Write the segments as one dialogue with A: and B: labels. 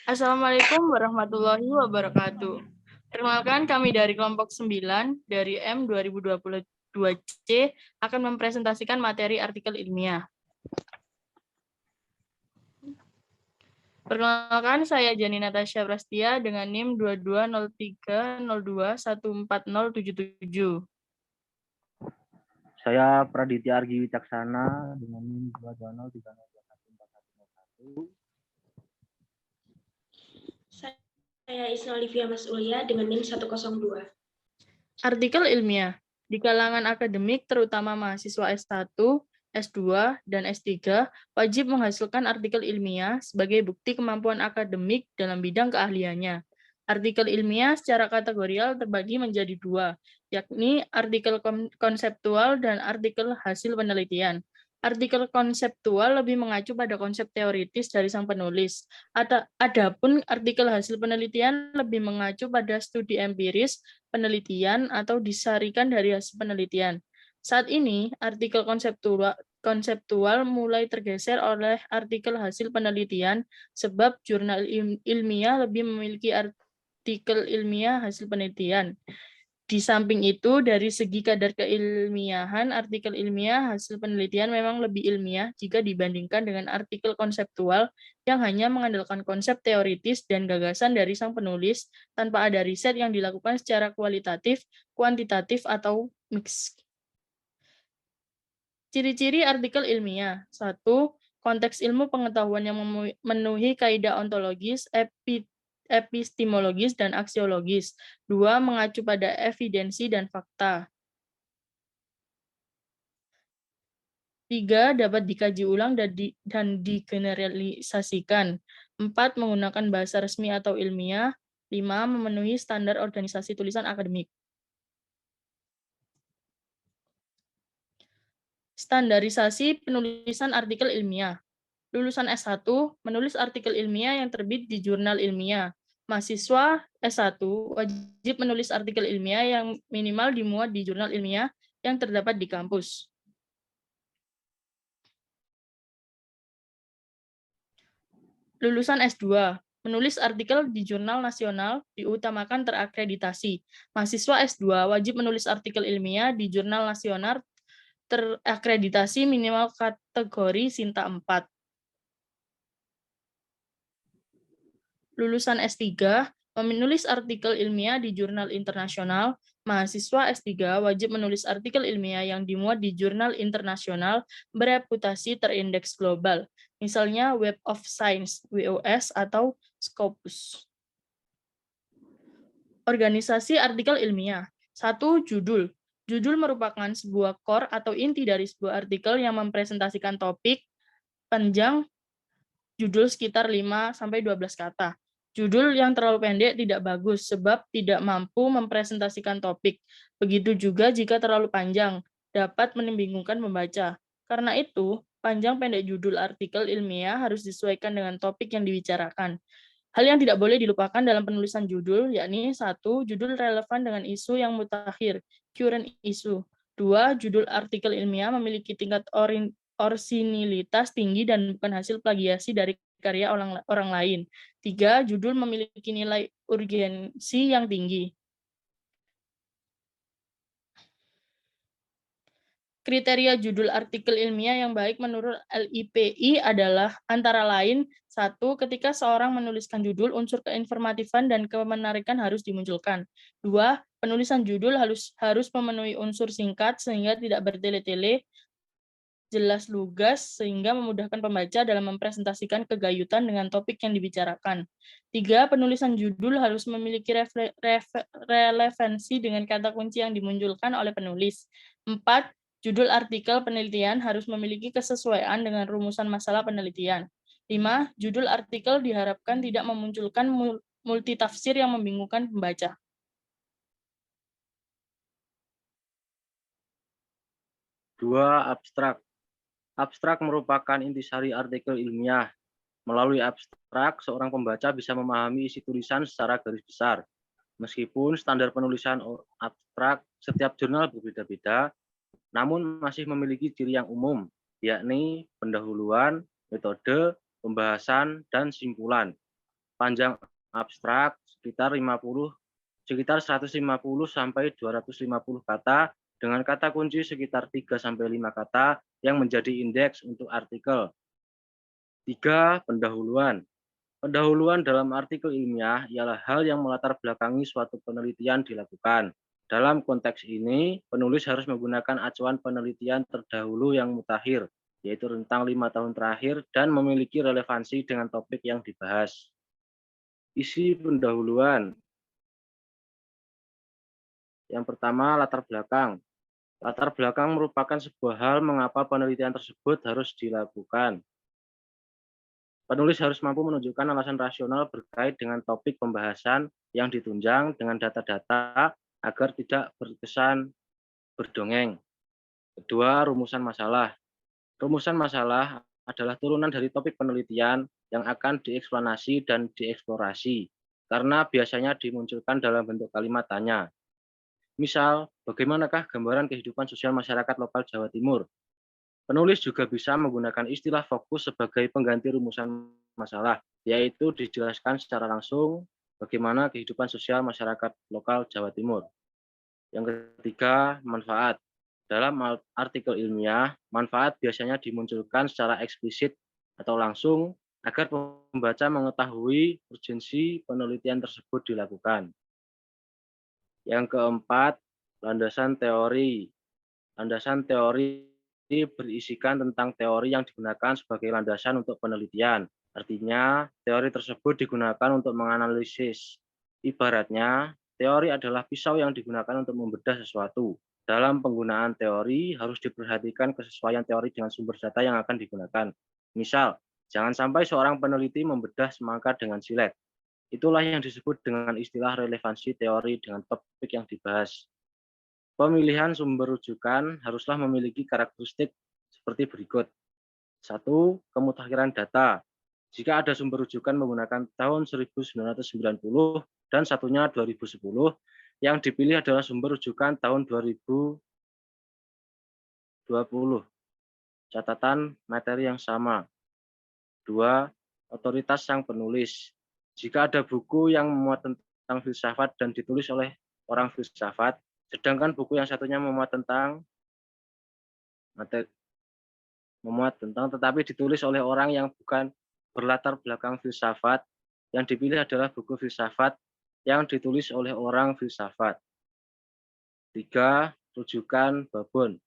A: Assalamualaikum warahmatullahi wabarakatuh. Perkenalkan kami dari kelompok 9 dari M 2022C akan mempresentasikan materi artikel ilmiah. Perkenalkan saya Jani Natasha Prastia dengan NIM 220302140077.
B: Saya Praditya Argi Wicaksana dengan NIM 220303141.
C: Saya Isna Olivia Masulia dengan NIM 102.
A: Artikel ilmiah. Di kalangan akademik, terutama mahasiswa S1, S2, dan S3, wajib menghasilkan artikel ilmiah sebagai bukti kemampuan akademik dalam bidang keahliannya. Artikel ilmiah secara kategorial terbagi menjadi dua, yakni artikel konseptual dan artikel hasil penelitian. Artikel konseptual lebih mengacu pada konsep teoritis dari sang penulis. Adapun artikel hasil penelitian lebih mengacu pada studi empiris, penelitian, atau disarikan dari hasil penelitian. Saat ini, artikel konseptual mulai tergeser oleh artikel hasil penelitian sebab jurnal ilmiah lebih memiliki artikel ilmiah hasil penelitian. Di samping itu, dari segi kadar keilmiahan, artikel ilmiah hasil penelitian memang lebih ilmiah jika dibandingkan dengan artikel konseptual yang hanya mengandalkan konsep teoritis dan gagasan dari sang penulis tanpa ada riset yang dilakukan secara kualitatif, kuantitatif, atau mix. Ciri-ciri artikel ilmiah. 1. Konteks ilmu pengetahuan yang memenuhi kaidah ontologis, epistemologis, dan aksiologis. 2. Mengacu pada evidensi dan fakta. 3. Dapat dikaji ulang dan digeneralisasikan. 4. Menggunakan bahasa resmi atau ilmiah. 5. Memenuhi standar organisasi tulisan akademik. Standarisasi penulisan artikel ilmiah. Lulusan S1 menulis artikel ilmiah yang terbit di jurnal ilmiah. Mahasiswa S1 wajib menulis artikel ilmiah yang minimal dimuat di jurnal ilmiah yang terdapat di kampus. Lulusan S2 menulis artikel di jurnal nasional diutamakan terakreditasi. Mahasiswa S2 wajib menulis artikel ilmiah di jurnal nasional terakreditasi minimal kategori Sinta 4. Lulusan S3 menulis artikel ilmiah di jurnal internasional. Mahasiswa S3 wajib menulis artikel ilmiah yang dimuat di jurnal internasional bereputasi terindeks global, misalnya Web of Science, WOS, atau Scopus. Organisasi artikel ilmiah. 1. Judul. Judul merupakan sebuah core atau inti dari sebuah artikel yang mempresentasikan topik. Panjang judul sekitar 5-12 kata. Judul yang terlalu pendek tidak bagus sebab tidak mampu mempresentasikan topik. Begitu juga jika terlalu panjang, dapat membingungkan pembaca. Karena itu, panjang pendek judul artikel ilmiah harus disesuaikan dengan topik yang dibicarakan. Hal yang tidak boleh dilupakan dalam penulisan judul, yakni 1. Judul relevan dengan isu yang mutakhir, current issue. 2. Judul artikel ilmiah memiliki tingkat orisinilitas tinggi dan bukan hasil plagiasi dari karya orang lain. 3. Judul memiliki nilai urgensi yang tinggi. Kriteria judul artikel ilmiah yang baik menurut LIPI adalah antara lain 1. Ketika seorang menuliskan judul, unsur keinformatifan dan kemenarikan harus dimunculkan. 2. Penulisan judul harus memenuhi unsur singkat sehingga tidak bertele-tele, jelas lugas sehingga memudahkan pembaca dalam mempresentasikan kegayutan dengan topik yang dibicarakan. 3. Penulisan judul harus memiliki relevansi dengan kata kunci yang dimunculkan oleh penulis. 4. Judul artikel penelitian harus memiliki kesesuaian dengan rumusan masalah penelitian. 5. Judul artikel diharapkan tidak memunculkan multitafsir yang membingungkan pembaca.
B: Dua, abstrak. Abstrak merupakan intisari artikel ilmiah. Melalui abstrak, seorang pembaca bisa memahami isi tulisan secara garis besar. Meskipun standar penulisan abstrak setiap jurnal berbeda-beda, namun masih memiliki ciri yang umum, yakni pendahuluan, metode, pembahasan, dan simpulan. Panjang abstrak sekitar 150 sampai 250 kata, dengan kata kunci sekitar 3 sampai 5 kata yang menjadi indeks untuk artikel. 3. Pendahuluan. Pendahuluan dalam artikel ilmiah ialah hal yang melatar belakangi suatu penelitian dilakukan. Dalam konteks ini, penulis harus menggunakan acuan penelitian terdahulu yang mutakhir, yaitu rentang 5 tahun terakhir dan memiliki relevansi dengan topik yang dibahas. Isi pendahuluan. Yang pertama, latar belakang. Latar belakang merupakan sebuah hal mengapa penelitian tersebut harus dilakukan. Penulis harus mampu menunjukkan alasan rasional berkait dengan topik pembahasan yang ditunjang dengan data-data agar tidak berkesan berdongeng. Kedua, rumusan masalah. Rumusan masalah adalah turunan dari topik penelitian yang akan dieksplanasi dan dieksplorasi, karena biasanya dimunculkan dalam bentuk kalimat tanya. Misal, bagaimanakah gambaran kehidupan sosial masyarakat lokal Jawa Timur? Penulis juga bisa menggunakan istilah fokus sebagai pengganti rumusan masalah, yaitu dijelaskan secara langsung bagaimana kehidupan sosial masyarakat lokal Jawa Timur. Yang ketiga, manfaat. Dalam artikel ilmiah, manfaat biasanya dimunculkan secara eksplisit atau langsung agar pembaca mengetahui urgensi penelitian tersebut dilakukan. Yang keempat, landasan teori. Landasan teori berisikan tentang teori yang digunakan sebagai landasan untuk penelitian. Artinya, teori tersebut digunakan untuk menganalisis. Ibaratnya, teori adalah pisau yang digunakan untuk membedah sesuatu. Dalam penggunaan teori, harus diperhatikan kesesuaian teori dengan sumber data yang akan digunakan. Misal, jangan sampai seorang peneliti membedah semangka dengan silet. Itulah yang disebut dengan istilah relevansi teori dengan topik yang dibahas. Pemilihan sumber rujukan haruslah memiliki karakteristik seperti berikut. 1. Kemutakhiran data. Jika ada sumber rujukan menggunakan tahun 1990 dan satunya 2010, yang dipilih adalah sumber rujukan tahun 2020. Catatan materi yang sama. 2. Otoritas sang penulis. Jika ada buku yang memuat tentang filsafat dan ditulis oleh orang filsafat, sedangkan buku yang satunya memuat tentang tetapi ditulis oleh orang yang bukan berlatar belakang filsafat, yang dipilih adalah buku filsafat yang ditulis oleh orang filsafat. 3. Rujukan babon.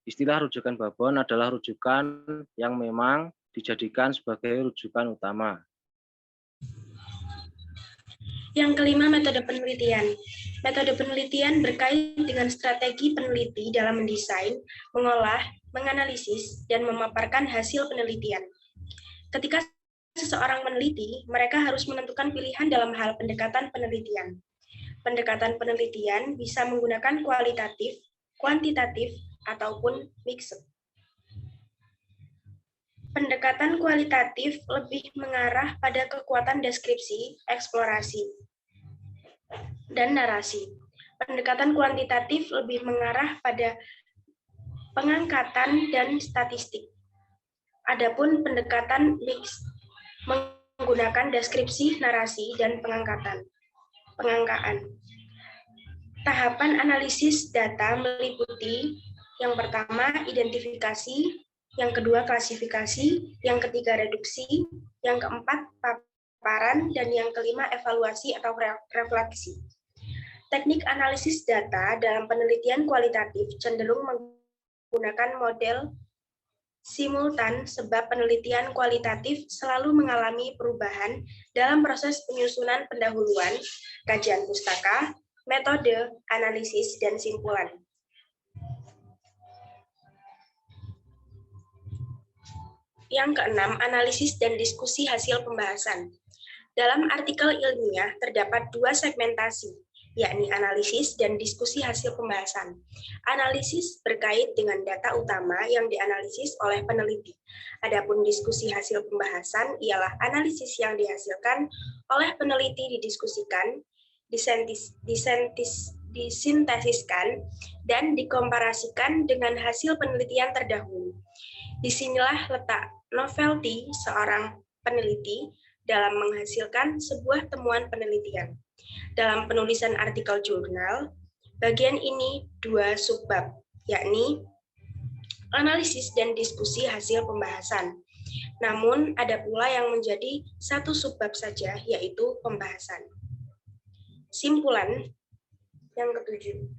B: Istilah rujukan babon adalah rujukan yang memang dijadikan sebagai rujukan utama.
C: Yang kelima, metode penelitian. Metode penelitian berkait dengan strategi peneliti dalam mendesain, mengolah, menganalisis, dan memaparkan hasil penelitian. Ketika seseorang meneliti, mereka harus menentukan pilihan dalam hal pendekatan penelitian. Pendekatan penelitian bisa menggunakan kualitatif, kuantitatif, ataupun mixed. Pendekatan kualitatif lebih mengarah pada kekuatan deskripsi, eksplorasi, dan narasi. Pendekatan kuantitatif lebih mengarah pada pengangkatan dan statistik. Adapun pendekatan mixed menggunakan deskripsi, narasi, dan pengangkaan. Tahapan analisis data meliputi yang pertama identifikasi, yang kedua klasifikasi, yang ketiga reduksi, yang keempat paparan, dan yang kelima evaluasi atau refleksi. Teknik analisis data dalam penelitian kualitatif cenderung menggunakan model simultan sebab penelitian kualitatif selalu mengalami perubahan dalam proses penyusunan pendahuluan, kajian pustaka, metode, analisis, dan simpulan. Yang keenam, analisis dan diskusi hasil pembahasan. Dalam artikel ilmiah terdapat dua segmentasi, yakni analisis dan diskusi hasil pembahasan. Analisis berkait dengan data utama yang dianalisis oleh peneliti. Adapun diskusi hasil pembahasan ialah analisis yang dihasilkan oleh peneliti didiskusikan, disintesiskan, dan dikomparasikan dengan hasil penelitian terdahulu. Disinilah letak novelty seorang peneliti dalam menghasilkan sebuah temuan penelitian. Dalam penulisan artikel jurnal, bagian ini 2 subbab, yakni analisis dan diskusi hasil pembahasan. Namun, ada pula yang menjadi 1 subbab saja, yaitu pembahasan. Simpulan yang ketujuh.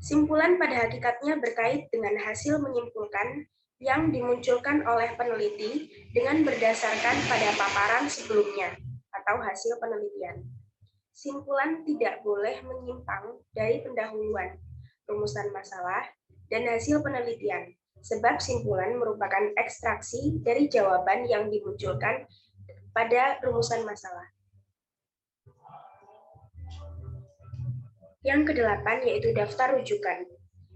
C: Simpulan pada hakikatnya berkait dengan hasil menyimpulkan yang dimunculkan oleh peneliti dengan berdasarkan pada paparan sebelumnya atau hasil penelitian. Simpulan tidak boleh menyimpang dari pendahuluan, rumusan masalah, dan hasil penelitian, sebab simpulan merupakan ekstraksi dari jawaban yang dimunculkan pada rumusan masalah. Yang kedelapan yaitu daftar rujukan.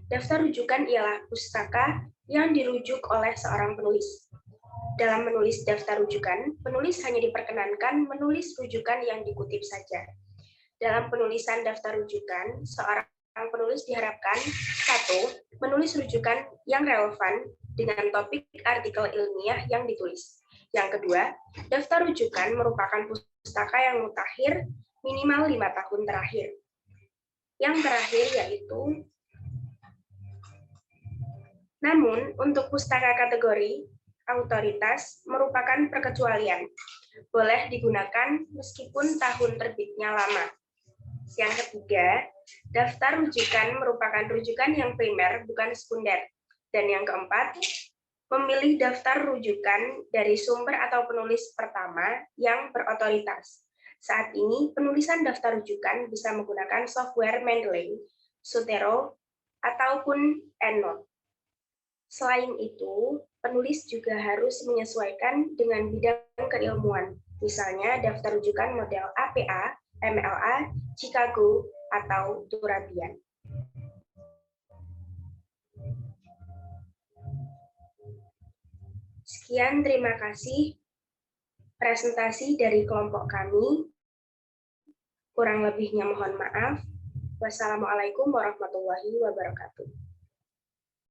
C: Daftar rujukan ialah pustaka yang dirujuk oleh seorang penulis. Dalam menulis daftar rujukan, penulis hanya diperkenankan menulis rujukan yang dikutip saja. Dalam penulisan daftar rujukan, seorang penulis diharapkan 1. Menulis rujukan yang relevan dengan topik artikel ilmiah yang ditulis. Yang kedua, daftar rujukan merupakan pustaka yang mutakhir minimal 5 tahun terakhir. Yang terakhir yaitu, namun untuk pustaka kategori autoritas merupakan perkecualian, boleh digunakan meskipun tahun terbitnya lama. Yang ketiga, daftar rujukan merupakan rujukan yang primer bukan sekunder. Dan yang keempat, memilih daftar rujukan dari sumber atau penulis pertama yang berotoritas. Saat ini, penulisan daftar rujukan bisa menggunakan software Mendeley, Zotero, ataupun EndNote. Selain itu, penulis juga harus menyesuaikan dengan bidang keilmuan, misalnya daftar rujukan model APA, MLA, Chicago, atau Turabian. Sekian, terima kasih presentasi dari kelompok kami. Kurang lebihnya mohon maaf. Wassalamualaikum warahmatullahi wabarakatuh.